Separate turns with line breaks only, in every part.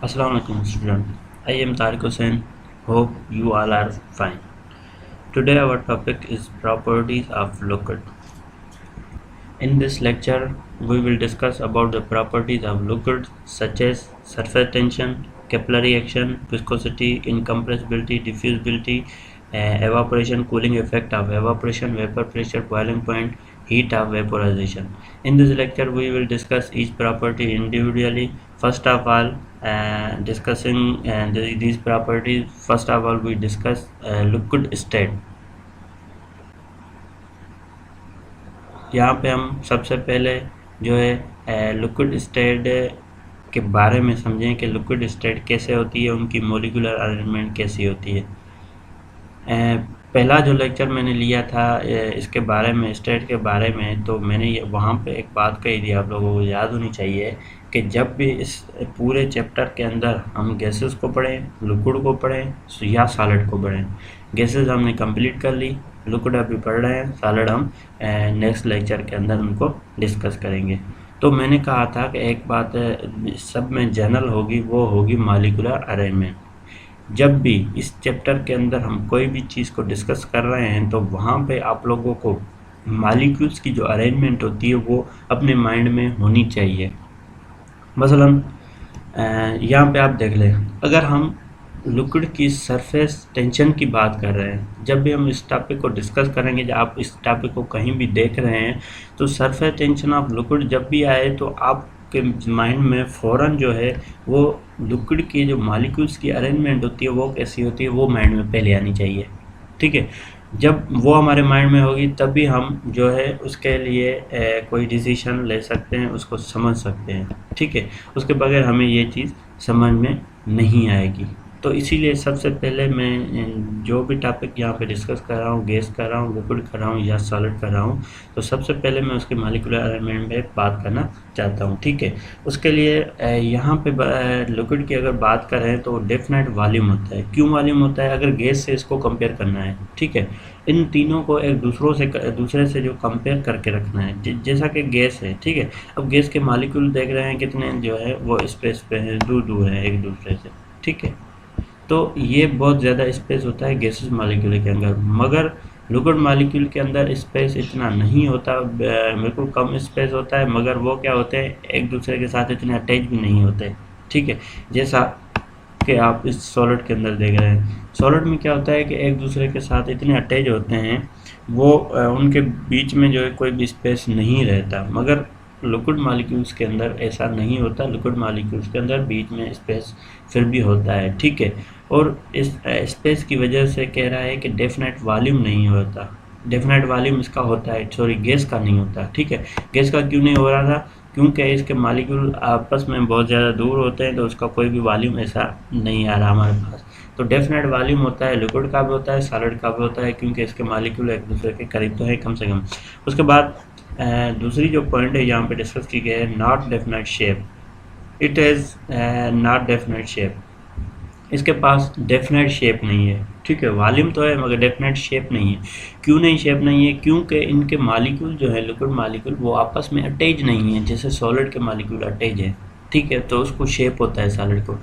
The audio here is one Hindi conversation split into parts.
Assalamualaikum student. I am Tariq Hussain. Hope you all are fine. Today our topic is properties of liquid. In this lecture, we will discuss about the properties of liquids such as surface tension, capillary action, viscosity, incompressibility, diffusibility, evaporation, cooling effect of evaporation, vapor pressure, boiling point, heat of vaporization. In this lecture, we will discuss each property individually. First of all, discussing these properties. First of all, we discuss liquid state. यहाँ पे हम सबसे पहले जो है लिक्विड स्टेट के बारे में समझें कि लिक्विड स्टेट कैसे होती है, उनकी मॉलिक्यूलर अरेंजमेंट कैसी होती है। पहला जो लेक्चर मैंने लिया था इसके बारे में, स्टेट के बारे में, तो मैंने ये वहाँ पे एक बात कही थी, आप लोगों को याद होनी चाहिए कि जब भी इस पूरे चैप्टर के अंदर हम गैसेस को पढ़ें, लिक्विड को पढ़ें या सॉलिड को पढ़ें। गैसेस हमने कंप्लीट कर ली, लिक्विड अभी पढ़ रहे हैं, सॉलिड हम नेक्स्ट लेक्चर के अंदर उनको डिस्कस करेंगे। तो मैंने कहा था कि एक बात सब में जनरल होगी, वो होगी मॉलिक्यूलर अरेंजमेंट। जब भी इस चैप्टर के अंदर हम कोई भी चीज़ को डिस्कस कर रहे हैं तो वहाँ पे आप लोगों को मॉलिक्यूल्स की जो अरेंजमेंट होती है वो अपने माइंड में होनी चाहिए। मसलन यहाँ पे आप देख लें, अगर हम लिक्विड की सरफेस टेंशन की बात कर रहे हैं, जब भी हम इस टॉपिक को डिस्कस करेंगे, जब आप इस टॉपिक को कहीं भी देख रहे हैं तो सरफेस टेंशन ऑफ लिक्विड जब भी आए तो आपके माइंड में फ़ौरन जो है वो लिक्विड की जो मॉलिक्यूल्स की अरेंजमेंट होती है वो कैसी होती है वो माइंड में पहले आनी चाहिए। ठीक है, जब वो हमारे माइंड में होगी तभी हम जो है उसके लिए कोई डिसीजन ले सकते हैं, उसको समझ सकते हैं। ठीक है, उसके बगैर हमें ये चीज़ समझ में नहीं आएगी। तो इसीलिए सबसे पहले मैं जो भी टॉपिक यहाँ पे डिस्कस कर रहा हूँ, गैस कर रहा हूँ, लिक्विड कर रहा हूँ या सॉलिड कर रहा हूँ, तो सबसे पहले मैं उसके मॉलिक्यूलर अरेंजमेंट में बात करना चाहता हूँ। ठीक है, उसके लिए यहाँ पे लिक्विड की अगर बात करें तो डेफिनेट वॉल्यूम होता है। क्यों वॉल्यूम होता है? अगर गैस से इसको कंपेयर करना है। ठीक है, इन तीनों को एक दूसरे से जो कंपेयर करके रखना है, जैसा कि गैस है। ठीक है, अब गैस के मॉलिक्यूल देख रहे हैं कितने जो है वो स्पेस पे हैं, दूर दूर हैं एक दूसरे से। ठीक है, तो ये बहुत ज़्यादा स्पेस होता है गैसेस मॉलिक्यूल के अंदर, मगर लिक्विड मॉलिक्यूल के अंदर स्पेस इतना नहीं होता, बिल्कुल कम स्पेस होता है, मगर वो क्या होते हैं एक दूसरे के साथ इतने अटैच भी नहीं होते। ठीक है, जैसा कि आप इस सॉलिड के अंदर देख रहे हैं, सॉलिड में क्या होता है कि एक दूसरे के साथ इतने अटैच होते हैं, वो उनके बीच में जो है कोई भी स्पेस नहीं रहता, मगर लिक्विड मॉलिक्यूल्स के अंदर ऐसा नहीं होता। लिक्विड मॉलिक्यूल्स के अंदर बीच में स्पेस फिर भी होता है। ठीक है, और इस स्पेस की वजह से कह रहा है कि डेफिनेट वॉल्यूम नहीं होता। डेफिनेट वॉल्यूम इसका होता है, सॉरी गैस का नहीं होता। ठीक है, गैस का क्यों नहीं हो रहा था? क्योंकि इसके मॉलिक्यूल आपस में बहुत ज़्यादा दूर होते हैं, तो उसका कोई भी वॉल्यूम ऐसा नहीं आ रहा हमारे पास। तो डेफिनेट वॉल्यूम होता है, लिक्विड का भी होता है, सॉलिड का भी होता है, क्योंकि इसके मॉलिक्यूल एक दूसरे के करीब तो है कम से कम। उसके बाद दूसरी जो पॉइंट है यहाँ पे डिस्कस की गई है, not definite shape. It has not definite shape, इसके पास डेफिनेट शेप नहीं है। ठीक है, वॉल्यूम तो है मगर डेफिनेट शेप नहीं है। क्यों नहीं शेप नहीं है? क्योंकि इनके मॉलिक्यूल जो है, लिक्विड मॉलिक्यूल, वो आपस में अटैच नहीं है, जैसे सॉलिड के मॉलिक्यूल अटैच है। ठीक है, तो उसको शेप होता है सॉलिड को।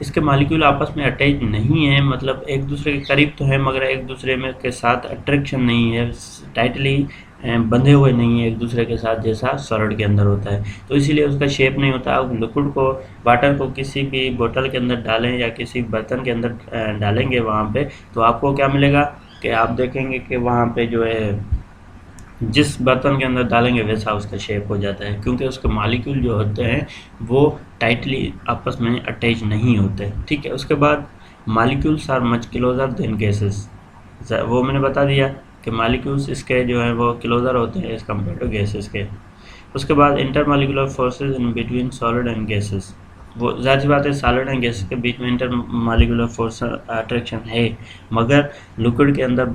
इसके मॉलिक्यूल आपस में अटैच नहीं है, मतलब एक दूसरे के करीब तो है मगर एक दूसरे में के साथ अट्रैक्शन नहीं है, टाइटली बंधे हुए नहीं है एक दूसरे के साथ, जैसा सॉलिड के अंदर होता है। तो इसीलिए उसका शेप नहीं होता। आप लिक्विड को, वाटर को किसी भी बोतल के अंदर डालें या किसी बर्तन के अंदर डालेंगे वहाँ पे, तो आपको क्या मिलेगा कि आप देखेंगे कि वहाँ पे जो है जिस बर्तन के अंदर डालेंगे वैसा उसका शेप हो जाता है, क्योंकि उसके मॉलिक्यूल जो होते हैं वो टाइटली आपस में अटैच नहीं होते। ठीक है, उसके बाद molecules are much closer than gases, वो मैंने बता दिया कि मॉलिक्यूल्स इसके जो है वो क्लोजर होते हैं एज कम्पेयर टू गैसेस के। उसके बाद intermolecular forces in between solid and gases, वो ज़ाहिर सी बात है सॉलिड एंड गैसेस के बीच में इंटरमॉलिक्यूलर फोर्स अट्रैक्शन है, मगर लिक्विड के अंदर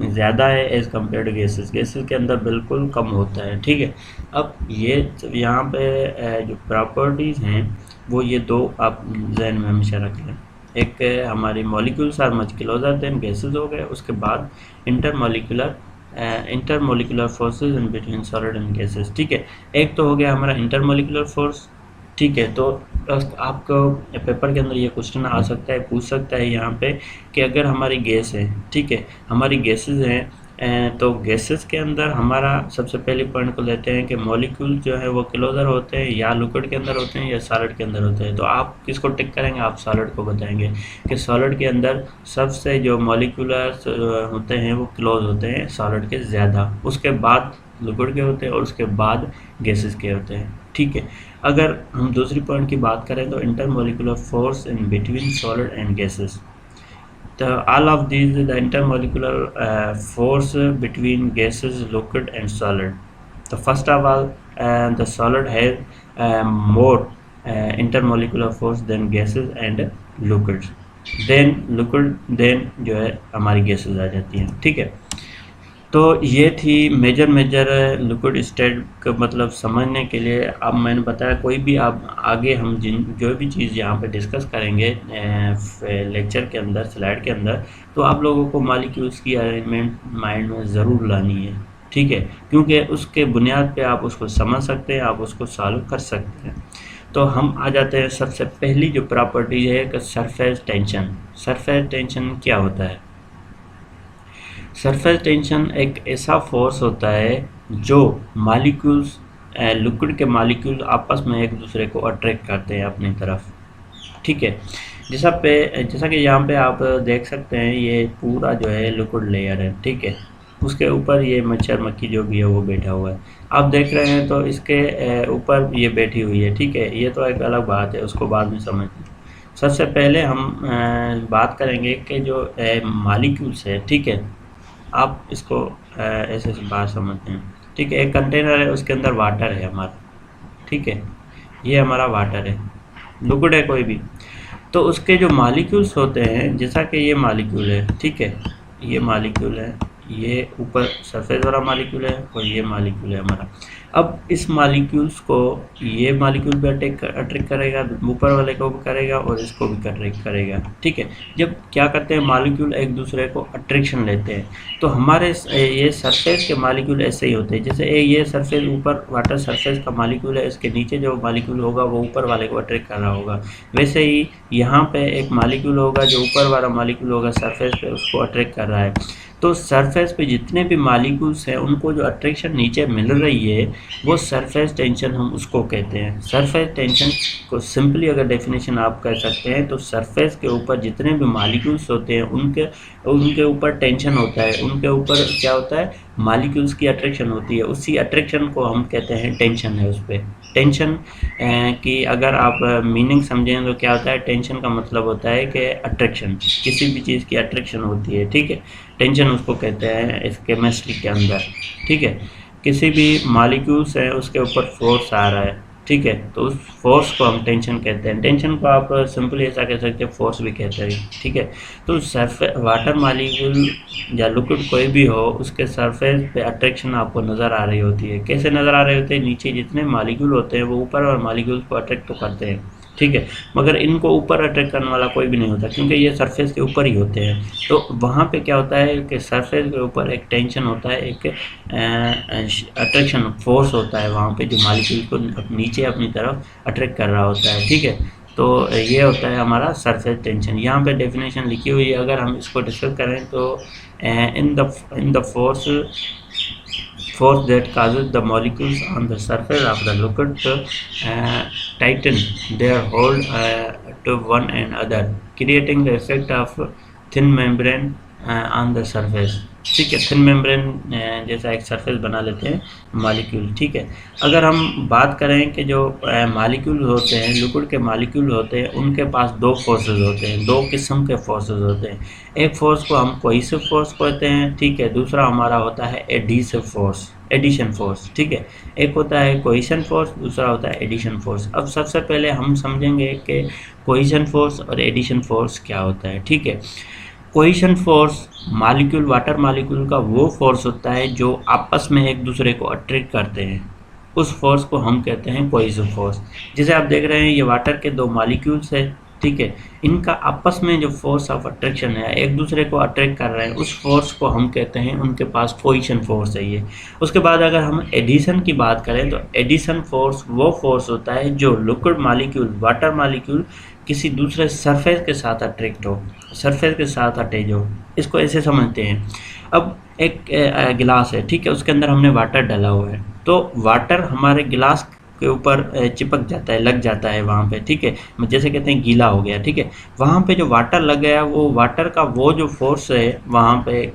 ज़्यादा है as compare to gases. Gases के अंदर बिल्कुल कम होता है। ठीक है, अब ये यहाँ पे जो प्रॉपर्टीज़ हैं वो ये दो आप जहन में हमेशा रख लें। एक हमारी molecules are much closer than gases हो गए, उसके बाद intermolecular forces in between solid and gases. ठीक है, एक तो हो गया हमारा इंटरमॉलिक्यूलर फोर्स। ठीक है। तो आपको पेपर के अंदर ये क्वेश्चन आ सकता है, पूछ सकता है यहाँ पे कि अगर हमारी गैस है, ठीक है, हमारी गैसेस हैं, तो गैसेस के अंदर हमारा सबसे पहले पॉइंट को लेते हैं कि मॉलिक्यूल जो है वो क्लोजर होते हैं या लिक्विड के अंदर होते हैं या सॉलिड के अंदर होते हैं। तो आप किसको टिक करेंगे? आप सॉलिड को बताएंगे कि सॉलिड के अंदर सबसे जो मॉलिक्यूलर होते हैं वो क्लोज होते हैं सॉलिड के ज़्यादा, उसके बाद लिक्विड के होते हैं और उसके बाद गैसेस के होते हैं, ठीक है। अगर हम दूसरी पॉइंट की बात करें तो intermolecular force in between solid and gases, तो all of these the intermolecular force between gases, liquid and solid. So first of all, the solid has more intermolecular force than gases and liquids. then liquid then जो है हमारी gases आ जाती हैं, ठीक है। तो ये थी मेजर लिक्विड स्टेट का मतलब समझने के लिए। अब मैंने बताया कोई भी आप आगे हम जो भी चीज़ यहाँ पे डिस्कस करेंगे लेक्चर के अंदर, स्लाइड के अंदर, तो आप लोगों को मॉलिक्यूल्स की अरेंजमेंट माइंड में ज़रूर लानी है, ठीक है, क्योंकि उसके बुनियाद पे आप उसको समझ सकते हैं, आप उसको सॉल्व कर सकते हैं। तो हम आ जाते हैं सबसे पहली जो प्रॉपर्टी है कि सरफेस टेंशन। सरफेस टेंशन क्या होता है? सरफेस टेंशन एक ऐसा फोर्स होता है जो मॉलिक्यूल्स, लिक्विड के मॉलिक्यूल आपस में एक दूसरे को अट्रैक्ट करते हैं अपनी तरफ, ठीक है। जैसा कि यहाँ पे आप देख सकते हैं, ये पूरा जो है लिक्विड लेयर है, ठीक है, उसके ऊपर ये मच्छर मक्खी जो भी है वो बैठा हुआ है, आप देख रहे हैं। तो इसके ऊपर ये बैठी हुई है, ठीक है, ये तो एक अलग बात है, उसको बाद में समझते हैं। सबसे पहले हम बात करेंगे कि जो मॉलिक्यूल्स है, ठीक है, आप इसको ऐसे बात समझते हैं, ठीक है। एक कंटेनर है, उसके अंदर वाटर है हमारा, ठीक है, ये हमारा वाटर है, लिक्विड है कोई भी। तो उसके जो मॉलिक्यूल्स होते हैं, जैसा कि ये मॉलिक्यूल है, ठीक है, ये मॉलिक्यूल है, ये ऊपर सरफेस वाला मॉलिक्यूल है और ये मॉलिक्यूल है हमारा। अब इस मॉलिक्यूल्स को ये मॉलिक्यूल भी अट्रैक्ट करेगा, ऊपर वाले को भी करेगा और इसको भी अट्रैक्ट करेगा, ठीक है। जब क्या करते हैं मॉलिक्यूल एक दूसरे को अट्रैक्शन लेते हैं, तो हमारे ये सरफेस के मॉलिक्यूल ऐसे ही होते हैं। जैसे ये सरफेस ऊपर वाटर सरफेस का मॉलिक्यूल है, इसके नीचे जो मॉलिक्यूल होगा वो ऊपर वाले को अट्रैक्ट कर रहा होगा। वैसे ही यहाँ पे एक मॉलिक्यूल होगा जो ऊपर वाला मॉलिक्यूल होगा सरफेस पे, उसको अट्रैक्ट कर रहा है। तो सरफेस पे जितने भी मॉलिक्यूल्स हैं उनको जो अट्रैक्शन नीचे मिल रही है वो सरफेस टेंशन हम उसको कहते हैं। सरफेस टेंशन को सिंपली अगर डेफिनेशन आप कर सकते हैं तो सरफेस के ऊपर जितने भी मॉलिक्यूल्स होते हैं उनके ऊपर टेंशन होता है, उनके ऊपर क्या होता है, मॉलिक्यूल्स की अट्रैक्शन होती है, उसी अट्रैक्शन को हम कहते हैं टेंशन है। उस पर टेंशन की अगर आप मीनिंग समझें तो क्या होता है, टेंशन का मतलब होता है कि अट्रैक्शन, किसी भी चीज़ की अट्रैक्शन होती है, ठीक है, टेंशन उसको कहते हैं इस केमिस्ट्री के अंदर, ठीक है। किसी भी मॉलिक्यूल्स है उसके ऊपर फोर्स आ रहा है, ठीक है, तो उस फोर्स को हम टेंशन कहते हैं। टेंशन को आप सिंपली ऐसा कह सकते हैं, फोर्स भी कहते हैं, ठीक है। तो सरफेस वाटर मॉलिक्यूल या लिक्विड कोई भी हो, उसके सरफेस पे अट्रैक्शन आपको नज़र आ रही होती है। कैसे नज़र आ रहे होते हैं? नीचे जितने मॉलिक्यूल होते हैं वो ऊपर और मॉलिक्यूल को अट्रैक्ट तो करते हैं, ठीक है, मगर इनको ऊपर अट्रैक्ट करने वाला कोई भी नहीं होता क्योंकि ये सरफेस के ऊपर ही होते हैं। तो वहाँ पे क्या होता है कि सरफेस के ऊपर एक टेंशन होता है, एक अट्रैक्शन फोर्स होता है वहाँ पे जो मॉलिक्यूल को नीचे अपनी तरफ अट्रैक्ट कर रहा होता है, ठीक है। तो ये होता है हमारा सरफेस टेंशन। यहाँ पे डेफिनेशन लिखी हुई है, अगर हम इसको डिस्कस करें तो in the force that causes the molecules on the surface of the liquid to tighten their hold to one another, creating the effect of thin membrane on the surface, ठीक है। थिन मेम्ब्रेन जैसा एक सरफेस बना लेते हैं मॉलिक्यूल, ठीक है। अगर हम बात करें कि जो मॉलिक्यूल होते हैं, लिक्विड के मॉलिक्यूल होते हैं, उनके पास दो फोर्सेस होते हैं, दो किस्म के फोर्सेस होते हैं। एक फोर्स को हम कोहेसिव फोर्स कहते हैं, ठीक है, दूसरा हमारा होता है एडिसिव फोर्स, एडिशन फोर्स, ठीक है। एक होता है कोहेशन फोर्स, दूसरा होता है एडिशन फोर्स। अब सबसे पहले हम समझेंगे कि कोहेशन फोर्स और एडिशन फोर्स क्या होता है, ठीक है। Cohesion force molecule, water molecule का वो फोर्स होता है जो आपस में एक दूसरे को अट्रैक्ट करते हैं, उस फोर्स को हम कहते हैं कोहेसिव फोर्स। जैसे आप देख रहे हैं ये वाटर के दो मॉलिक्यूल्स है, ठीक है। इनका आपस में जो फोर्स ऑफ अट्रैक्शन है, एक दूसरे को अट्रैक्ट कर रहे हैं, उस फोर्स को हम कहते हैं उनके पास पोजीशन फोर्स है ये। उसके बाद अगर हम एडिशन की बात करें तो एडिशन फोर्स वो फोर्स होता है जो लिक्विड मालिक्यूल, वाटर मालिक्यूल किसी दूसरे सरफेस के साथ अट्रैक्ट हो, सरफेस के साथ अटैच हो, इसको ऐसे समझते हैं। अब एक गिलास है, ठीक है, उसके अंदर हमने वाटर डाला हुआ है, तो वाटर हमारे गिलास के ऊपर चिपक जाता है, लग जाता है वहाँ पे, ठीक है, जैसे कहते हैं गीला हो गया, ठीक है। वहाँ पे जो वाटर लग गया, वो वाटर का वो जो फोर्स है वहाँ पे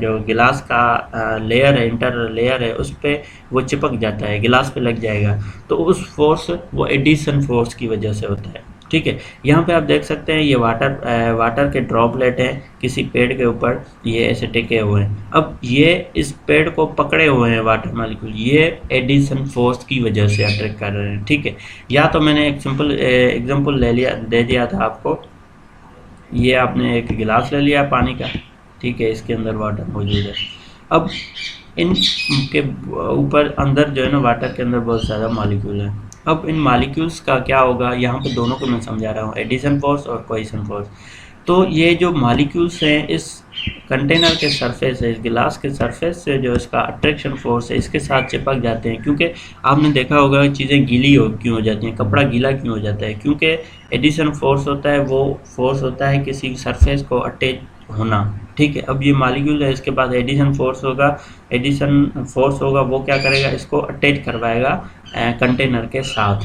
जो गिलास का लेयर है, इंटर लेयर है, उस पर वो चिपक जाता है, गिलास पे लग जाएगा, तो उस फोर्स वो एडिशन फोर्स की वजह से होता है, ठीक है। यहाँ पे आप देख सकते हैं ये वाटर के ड्रॉपलेट हैं किसी पेड़ के ऊपर, ये ऐसे टिके हुए हैं। अब ये इस पेड़ को पकड़े हुए हैं वाटर मालिक्यूल, ये एडिशन फोर्स की वजह से अट्रैक्ट कर रहे हैं, ठीक है। या तो मैंने एक सिंपल एग्जांपल दे दिया था आपको, ये आपने एक गिलास ले लिया पानी का, ठीक है, इसके अंदर वाटर मौजूद है। अब इनके ऊपर अंदर जो है ना, वाटर के अंदर बहुत सारा मॉलिक्यूल है। अब इन मॉलिक्यूल्स का क्या होगा, यहाँ पे दोनों को मैं समझा रहा हूँ, एडिशन फोर्स और कोहेशन फोर्स। तो ये जो मॉलिक्यूल्स हैं इस कंटेनर के सरफेस से, इस गिलास के सरफेस से जो इसका अट्रैक्शन फोर्स है, इसके साथ चिपक जाते हैं। क्योंकि आपने देखा होगा चीज़ें गीली क्यों हो जाती हैं, कपड़ा गीला क्यों हो जाता है, क्योंकि एडिशन फोर्स होता है, वो फोर्स होता है किसी सरफेस को अटैच होना, ठीक है। अब ये मॉलिक्यूल है, इसके पास एडिशन फोर्स होगा, वो क्या करेगा, इसको अटैच करवाएगा कंटेनर के साथ,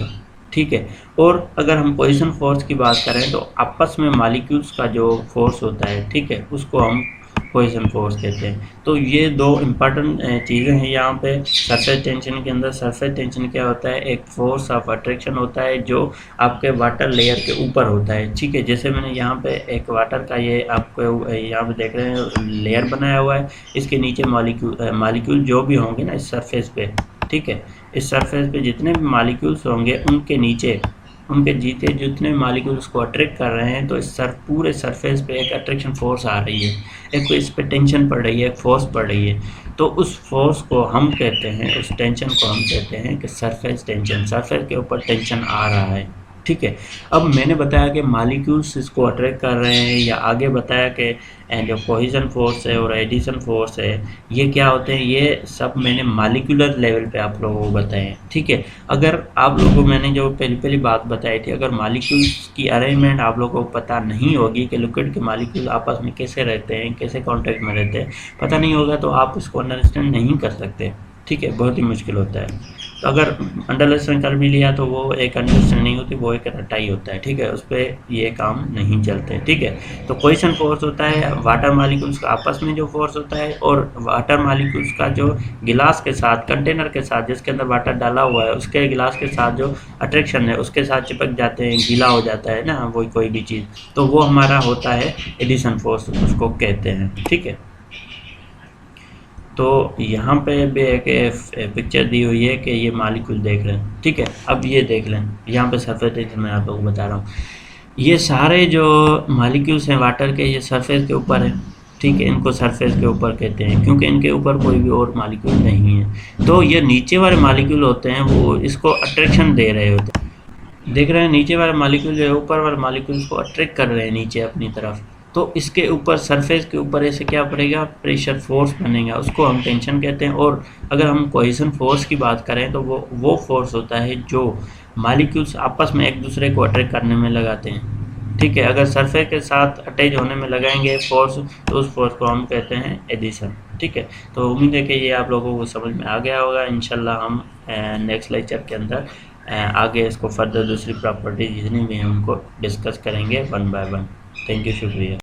ठीक है। और अगर हम पोजीशन फोर्स की बात करें तो आपस में मॉलिक्यूल्स का जो फोर्स होता है, ठीक है, उसको हम पोजीशन फोर्स कहते हैं। तो ये दो इम्पॉर्टेंट चीज़ें हैं यहाँ पे सरफेस टेंशन के अंदर। सरफेस टेंशन क्या होता है, एक फोर्स ऑफ अट्रैक्शन होता है जो आपके वाटर लेयर के ऊपर होता है, ठीक है। जैसे मैंने यहाँ पे एक वाटर का ये आपको यहाँ पे देख रहे हैं लेयर बनाया हुआ है, इसके नीचे मॉलिक्यूल जो भी होंगे ना इस सरफेस पे, ठीक है, इस सरफेस पे जितने भी मॉलिक्यूल्स होंगे उनके नीचे उनके जीते जितने मॉलिक्यूल्स को अट्रैक्ट कर रहे हैं, तो इस पूरे सरफेस पे एक अट्रैक्शन फोर्स आ रही है, एक इस पे टेंशन पड़ रही है, एक फोर्स पड़ रही है। तो उस फोर्स को हम कहते हैं, उस टेंशन को हम कहते हैं कि सरफेस टेंशन, सरफेस के ऊपर टेंशन आ रहा है, ठीक है। अब मैंने बताया कि मॉलिक्यूल्स इसको अट्रैक्ट कर रहे हैं, या आगे बताया कि जो कोहेशन फोर्स है और एडिशन फोर्स है ये क्या होते हैं, ये सब मैंने मॉलिक्यूलर लेवल पे आप लोगों को बताए हैं, ठीक है। अगर आप लोगों को मैंने जो पहली बात बताई थी, अगर मॉलिक्यूल्स की अरेंजमेंट आप लोगों को पता नहीं होगी कि लिक्विड के मॉलिक्यूल आपस में कैसे रहते हैं, कैसे कॉन्टैक्ट में रहते हैं, पता नहीं होगा तो आप इसको अंडरस्टैंड नहीं कर सकते, ठीक है, बहुत ही मुश्किल होता है। तो अगर अंडरस्टैंड कर भी लिया तो वो एक अंडरस्टैंड नहीं होती, वो एक रटाई होता है, ठीक है, उस पर ये काम नहीं चलते, ठीक है। तो कोहेशन फोर्स होता है वाटर मॉलिक्यूल्स का आपस में जो फोर्स होता है, और वाटर मॉलिक्यूल्स का जो गिलास के साथ, कंटेनर के साथ जिसके अंदर वाटर डाला हुआ है उसके गिलास के साथ जो अट्रैक्शन है उसके साथ चिपक जाते हैं, गीला हो जाता है ना वो कोई भी चीज़, तो वो हमारा होता है एडिशन फोर्स, उसको कहते हैं, ठीक है। तो यहाँ पे भी एक पिक्चर दी हुई है कि ये मॉलिक्यूल देख रहे हैं, ठीक है। अब ये देख लें, यहाँ पे सरफेस टेंशन मैं आप लोगों को बता रहा हूँ, ये सारे जो मॉलिक्यूल्स हैं वाटर के, ये सरफेस के ऊपर है, ठीक है, इनको सरफेस के ऊपर कहते हैं क्योंकि इनके ऊपर कोई भी और मॉलिक्यूल नहीं है। तो ये नीचे वाले मॉलिक्यूल होते हैं वो इसको अट्रैक्शन दे रहे होते हैं, देख रहे हैं नीचे वाले मॉलिक्यूल जो है ऊपर वाले मॉलिक्यूल को अट्रैक्ट कर रहे हैं नीचे अपनी तरफ। तो इसके ऊपर सरफेस के ऊपर ऐसे क्या पड़ेगा, प्रेशर फोर्स बनेगा, उसको हम टेंशन कहते हैं। और अगर हम कोहेशन फोर्स की बात करें तो वो फोर्स होता है जो मॉलिक्यूल्स आपस में एक दूसरे को अट्रैक्ट करने में लगाते हैं, ठीक है। अगर सरफेस के साथ अटैच होने में लगाएंगे फोर्स तो उस फोर्स को हम कहते हैं एडिशन, ठीक है। तो उम्मीद है कि ये आप लोगों को समझ में आ गया होगा। इंशाल्लाह हम नेक्स्ट लेक्चर के अंदर आगे इसको फर्दर दूसरी प्रॉपर्टी जितनी भी हैं उनको डिस्कस करेंगे one by one. Thank you, शुक्रिया।